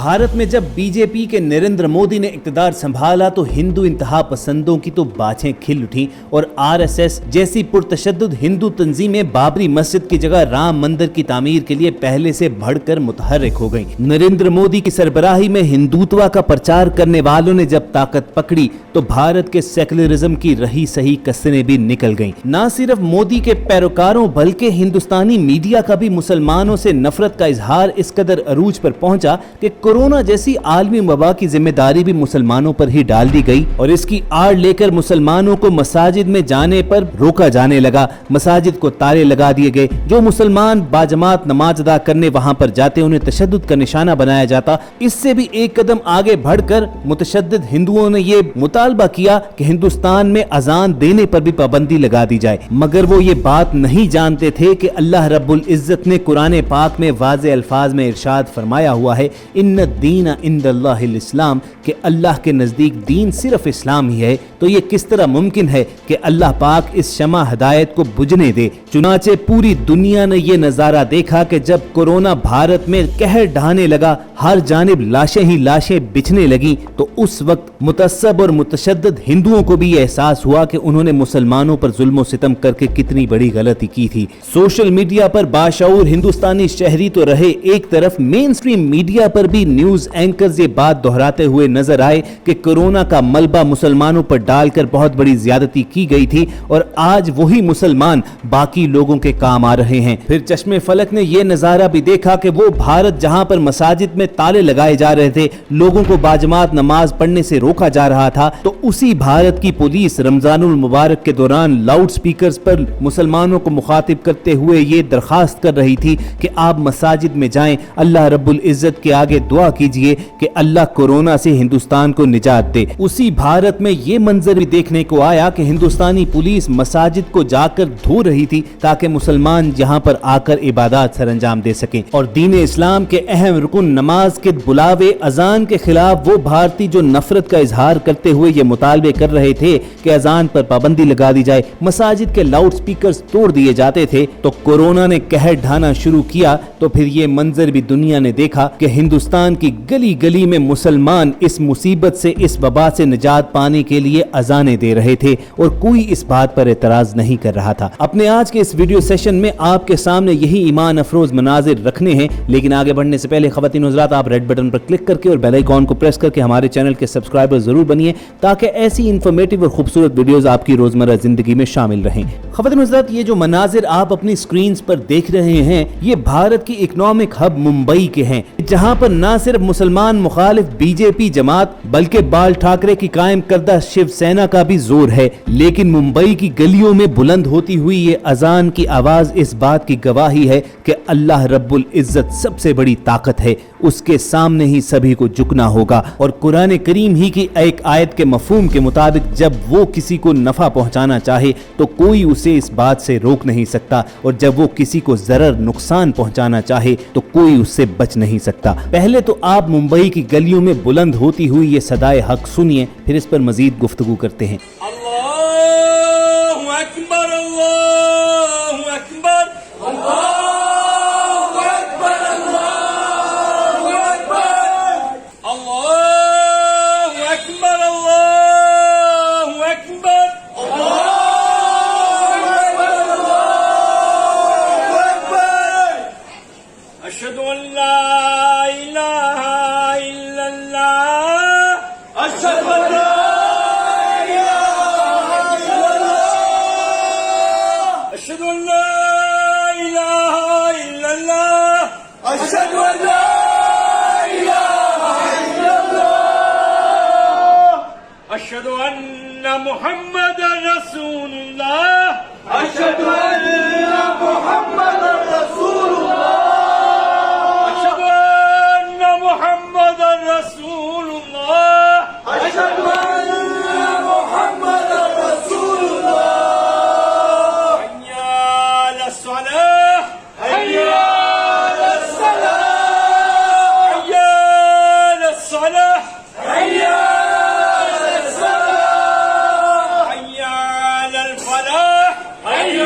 भारत में जब बीजेपी के नरेंद्र मोदी ने इक़्तिदार संभाला तो हिंदू इंतहा पसंदों की तो बाछें खिल उठी और आरएसएस जैसी पुरतशद्दुद हिंदू तंजीमें बाबरी मस्जिद की जगह राम मंदिर की तामीर के लिए पहले से बढ़कर मुतहर्रिक हो गईं। नरेंद्र मोदी की सरबराही में हिंदुत्व का प्रचार करने वालों ने जब ताकत पकड़ी तो भारत के सेकुलरिज्म की रही सही कसरें भी निकल गईं। न सिर्फ मोदी के पैरोकारों बल्कि हिंदुस्तानी मीडिया का भी मुसलमानों से नफरत का इजहार इस कदर अरूज पर पहुंचा कि कोरोना जैसी आलमी वबा की जिम्मेदारी भी मुसलमानों पर ही डाल दी गई और इसकी आड़ लेकर मुसलमानों को मसाजिद में जाने पर रोका जाने लगा। मसाजिद को ताले लगा दिए गए। जो मुसलमान बाजमात नमाज अदा करने वहां पर जाते उन्हें तशद्दुद का निशाना बनाया जाता। इससे भी एक कदम आगे बढ़कर मुतशद्दिद हिंदुओं ने ये मुतालबा किया कि हिंदुस्तान में अजान देने पर भी पाबंदी लगा दी जाए, मगर वो ये बात नहीं जानते थे कि अल्लाह रब्बुल इज्जत ने कुरान पाक में वाज़े अल्फाज में इरशाद फरमाया हुआ है, इन्ना दीन इंदल्लाहिल इस्लाम, कि अल्लाह के नज़दीक दीन सिर्फ इस्लाम ही है। तो ये किस तरह मुमकिन है कि अल्लाह पाक इस शमा हिदायत को बुझने दे। चुनाचे पूरी दुनिया ने ये नज़ारा देखा कि जब कोरोना भारत में कहर ढाने लगा, हर जानिब लाशें ही लाशें बिछने लगी, तो उस वक्त मुतअस्सब और मुतशद्दिद हिंदुओं को भी एहसास हुआ कि उन्होंने मुसलमानों पर जुल्म सितम करके कितनी बड़ी गलती की थी। सोशल मीडिया पर बाशऊर हिंदुस्तानी शहरी तो रहे, एक तरफ मेन स्ट्रीम मीडिया पर भी न्यूज एंकर्स ये बात दोहराते हुए नजर आए कि कोरोना का मलबा मुसलमानों पर डालकर बहुत बड़ी ज्यादती की गई थी और आज वही मुसलमान बाकी लोगों के काम आ रहे हैं। फिर चश्मे फलक ने यह नजारा भी देखा कि वो भारत जहां पर मसाजिद में ताले लगाए जा रहे थे, लोगों को बाजमात नमाज पढ़ने से रोका जा रहा था, तो उसी भारत की पुलिस रमजानुल मुबारक के दौरान लाउड स्पीकर्स पर मुसलमानों को मुखातिब करते हुए ये दरखास्त कर रही थी कि आप मसाजिद में जाएं, अल्लाह रब्बुल इज्जत के आगे दुआ कीजिए कि अल्लाह कोरोना से हिंदुस्तान को निजात दे। उसी भारत में ये मंजर भी देखने को आया कि हिंदुस्तानी पुलिस मसाजिद को जाकर धो रही थी ताकि मुसलमान यहाँ पर आकर इबादत सरंजाम दे सकें। और दीन इस्लाम के अहम रुकन नमाज के बुलावे अजान के खिलाफ वो भारतीय जो नफरत का इजहार करते हुए ये मुतालबे कर रहे थे कि अजान पर पाबंदी लगा दी जाए, मसाजिद के लाउड स्पीकर्स तोड़ दिए जाते थे, तो कोरोना ने कहर ढाना शुरू किया। तो फिर ये मंजर भी दुनिया ने देखा कि हिंदुस्तान की गली गली में मुसलमान इस मुसीबत से, इस वबा से निजात पाने के लिए अजानें दे रहे थे और कोई इस बात पर एतराज नहीं कर रहा था। अपने आज के इस वीडियो सेशन में आपके सामने यही ईमान अफरोज मनाजिर रखने हैं, लेकिन आगे बढ़ने से पहले ख़वातीन हज़रात, आप रेड बटन पर क्लिक करके और बेल आइकॉन को प्रेस करके हमारे चैनल के सब्सक्राइबर जरूर बनिए ताकि ऐसी इंफॉर्मेटिव और खूबसूरत वीडियोस आपकी रोजमर्रा जिंदगी में शामिल रहें। ख़वातीन हज़रात, ये जो मनाजिर आप अपनी स्क्रीन पर देख रहे हैं, ये भारत की इकोनॉमिक हब मुंबई के हैं, जहां पर न सिर्फ मुसलमान मुखालिफ बीजेपी जमात बल्कि बाल ठाकरे की कायम करदा शिवसेना का भी जोर है। लेकिन मुंबई की गलियों में बुलंद होती हुई ये अजान की आवाज इस बात की गवाही है कि अल्लाह रब्बुल इज्जत सबसे बड़ी ताकत है, उसके सामने ही सभी को झुकना होगा। और कुरान करीम ही की एक आयत के मफहूम के मुताबिक जब वो किसी को नफा पहुंचाना चाहे तो कोई उसे इस बात से रोक नहीं सकता, और जब वो किसी को जरर नुकसान पहुंचाना चाहे तो कोई उससे बच नहीं सकता। पहले तो आप मुंबई की गलियों में बुलंद होती हुई ये सदाए हक सुनिए, फिर इस पर मजीद गुफ्तगू करते हैं। अल्लाहु अकबर, अल्लाहु अकबर, अल्लाहु अकबर, अल्लाहु अकबर, अल्लाहु अकबर, अल्लाहु अकबर, अल्लाहु अकबर, अशहदु अन ला इलाहा इल्लल्लाह, अशहदु अन ला أشهد أن لا إله إلا الله، أشهد أن لا إله إلا الله، أشهد أن محمدا رسول الله، أشهد أن محمدا رسول الله، أشهد أن محمدا رسول الله، أشهد أن محمدا رسول الله، حي على الفلاح، حي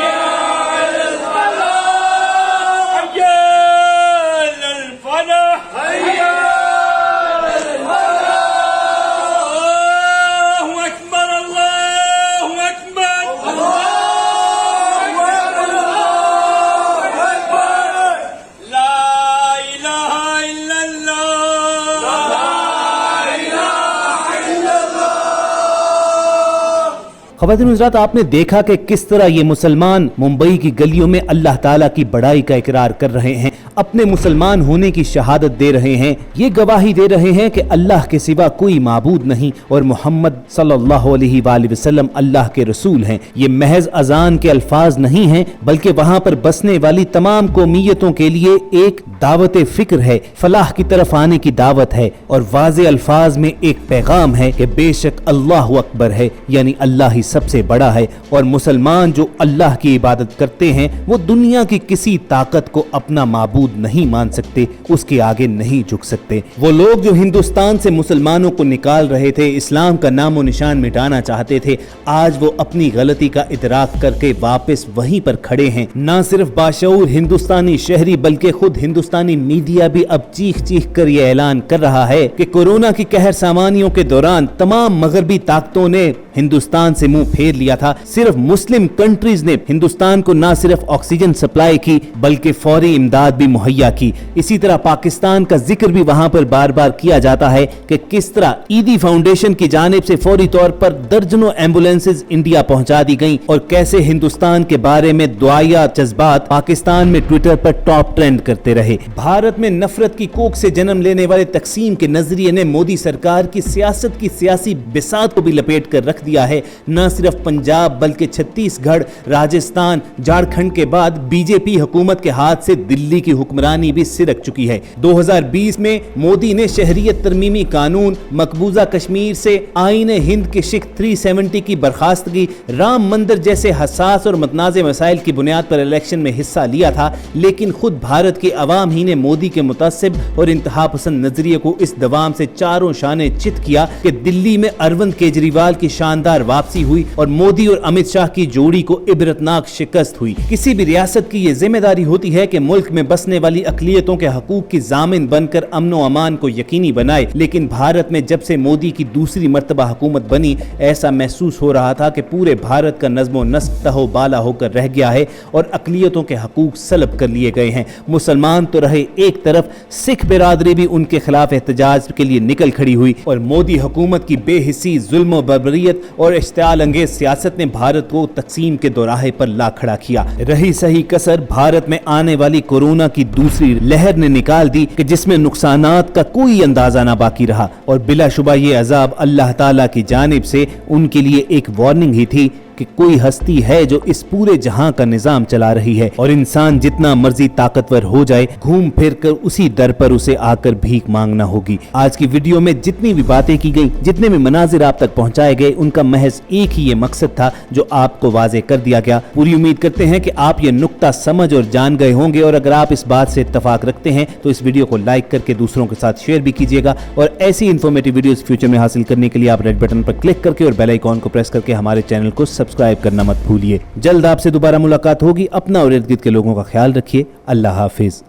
ख़वातीन हज़रात, आपने देखा कि किस तरह ये मुसलमान मुंबई की गलियों में अल्लाह ताला की बड़ाई का इकरार कर रहे हैं, अपने मुसलमान होने की शहादत दे रहे हैं, ये गवाही दे रहे हैं कि अल्लाह के सिवा कोई माबूद नहीं और मोहम्मद सल्लल्लाहु अलैहि वसल्लम अल्लाह के रसूल हैं। ये महज अजान के अल्फाज नहीं हैं, बल्कि वहाँ पर बसने वाली तमाम कौमियतों के लिए एक दावत फिक्र है, फलाह की तरफ आने की दावत है और वाज़े अल्फाज में एक पैगाम है कि बेशक अल्लाह अकबर है, यानी अल्लाह ही सबसे बड़ा है और मुसलमान जो अल्लाह की इबादत करते हैं वो दुनिया की किसी ताकत को अपना माबूद नहीं मान सकते, उसके आगे नहीं झुक सकते। वो लोग जो हिंदुस्तान से मुसलमानों को निकाल रहे थे, इस्लाम का नामो निशान मिटाना चाहते थे, आज वो अपनी गलती का इदराक करके वापस वहीं पर खड़े हैं। ना सिर्फ बाशऊर हिंदुस्तानी शहरी बल्कि खुद हिंदुस्तानी मीडिया भी अब चीख चीख कर यह ऐलान कर रहा है कि कोरोना की कहर सामानियों के दौरान तमाम मगरबी ताकतों ने हिंदुस्तान से मुंह फेर लिया था। सिर्फ मुस्लिम कंट्रीज ने हिंदुस्तान को ना सिर्फ ऑक्सीजन सप्लाई की बल्कि फौरी इमदाद भी मुहैया की। इसी तरह पाकिस्तान का जिक्र भी वहां पर बार बार किया जाता है कि किस तरह ईदी फाउंडेशन की जानिब से फौरी तौर पर दर्जनों एम्बुलेंसेज इंडिया पहुंचा दी गईं और कैसे हिंदुस्तान के बारे में दुआया जज्बात पाकिस्तान में ट्विटर पर टॉप ट्रेंड करते रहे। भारत में नफरत की कोख से जन्म लेने वाले तकसीम के नजरिए ने मोदी सरकार की सियासत की सियासी बिसात को भी लपेट कर रख दिया है। न सिर्फ पंजाब बल्कि छत्तीसगढ़, राजस्थान, झारखंड के बाद बीजेपी हुकूमत के हाथ से दिल्ली की हुक्मरानी भी सिरक चुकी है। 2020 में मोदी ने शहरियत तरमीमी कानून, मकबूजा कश्मीर से आईन हिंद के शिक 370 की बर्खास्तगी, राम मंदिर जैसे हसास और मतनाज़ मसाइल की बुनियाद पर इलेक्शन में हिस्सा लिया था, लेकिन खुद भारत की अवाम ही ने मोदी के मुतअस्सिब और इंतहा पसंद नजरिए को इस दवाम से चारों शाने चित किया कि दिल्ली में अरविंद केजरीवाल की शानदार वापसी हुई और मोदी और अमित शाह की जोड़ी को इबरतनाक शिकस्त हुई। किसी भी रियासत की ये जिम्मेदारी होती है कि मुल्क में बसने वाली अकलियतों के हकूक की जामिन बनकर अमन व अमान को यकीनी बनाए, लेकिन भारत में जब से मोदी की दूसरी मर्तबा हुकूमत बनी, ऐसा महसूस हो रहा था कि पूरे भारत का नज़्म व नस्क तहो बाला होकर रह गया है और अकलियतों के हकूक सलब कर लिए गए हैं। मुसलमान तो रहे एक तरफ, सिख बिरादरी भी उनके खिलाफ एहतजाज के लिए निकल खड़ी हुई और मोदी हुकूमत की बेहिसी, जुल्म, बर्बरियत और इश्तियाल अंगेज सियासत ने भारत को तकसीम के दोराहे पर ला खड़ा किया। रही सही कसर भारत में आने वाली कोरोना की दूसरी लहर ने निकाल दी कि जिसमें नुकसानात का कोई अंदाजा ना बाकी रहा और बिलाशुबा ये अजाब अल्लाह ताला की जानिब से उनके लिए एक वार्निंग ही थी कि कोई हस्ती है जो इस पूरे जहां का निजाम चला रही है और इंसान जितना मर्जी ताकतवर हो जाए, घूम फिर कर उसी दर पर उसे आकर भीख मांगना होगी। आज की वीडियो में जितनी भी बातें की गई, जितने भी मनाजिर आप तक पहुंचाए गए, उनका महज एक ही ये मकसद था जो आपको वाजे कर दिया गया। पूरी उम्मीद करते हैं कि आप ये नुक्ता समझ और जान गए होंगे और अगर आप इस बात से इत्तफाक रखते हैं तो इस वीडियो को लाइक करके दूसरों के साथ शेयर भी कीजिएगा और ऐसी इन्फॉर्मेटिव वीडियोस फ्यूचर में हासिल करने के लिए आप रेड बटन पर क्लिक करके और बेल आइकॉन को प्रेस करके हमारे चैनल को सब्सक्राइब करना मत भूलिए। जल्द आपसे दोबारा मुलाकात होगी। अपना और इर्द गिर्द के लोगों का ख्याल रखिए। अल्लाह हाफिज।